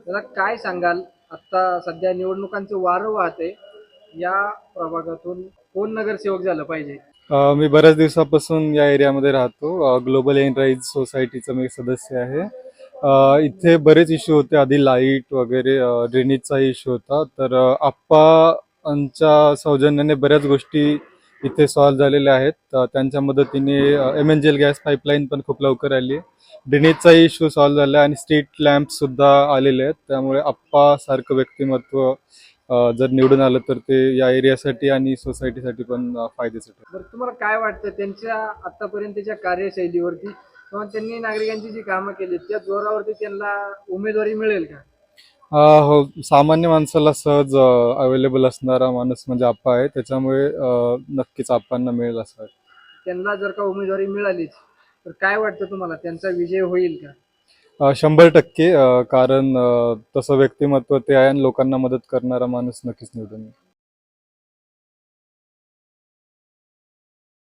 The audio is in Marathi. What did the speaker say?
त्याला काय सांगाल? आता सध्या निवडणुकांचं वारं वाहते. या प्रभागातून कोण नगरसेवक झालं पाहिजे? मी बऱ्याच दिवसापासून या एरियामध्ये राहतो. ग्लोबल एनराईज सोसायटीचा मी सदस्य आहे. इथे बरेच इश्यू होते आधी, लाईट वगैरे, ड्रेनेजचा इश्यू होता. तर आप्पांच्या सौजन्याने बऱ्याच गोष्टी इथे सॉल्व्ह झालेल्या आहेत. त्यांच्या मदतीने MNGL गॅस पाईपलाईन पण खूप लवकर आली आहे. ड्रेनेजचा इश्यू सॉल्व्ह झाला आणि स्ट्रीट लॅम्प सुद्धा आलेले आहेत. त्यामुळे आप्पा सारखं व्यक्तिमत्व जर निवडून आलं तर ते या एरियासाठी आणि सोसायटीसाठी पण फायद्याचं ठरेल. बरं, तुम्हाला काय वाटतं त्यांच्या आतापर्यंतच्या कार्यशैलीवरती किंवा त्यांनी नागरिकांची जी कामं केली त्या जोरावरती त्यांना उमेदवारी मिळेल का? हो, सामान्य माणसाला सहज अवेलेबल असणारा माणूस म्हणजे आप्पा आहे. त्याच्यामुळे नक्कीच आप्पांना मिळेल असं वाटतं. त्यांना जर का उमेदवारी मिळालीच तर काय वाटतं तुम्हाला त्यांचा विजय होईल का? 100% कारण तसं व्यक्तिमत्व ते आहे आणि लोकांना मदत करणारा माणूस नक्कीच निवडून येईल.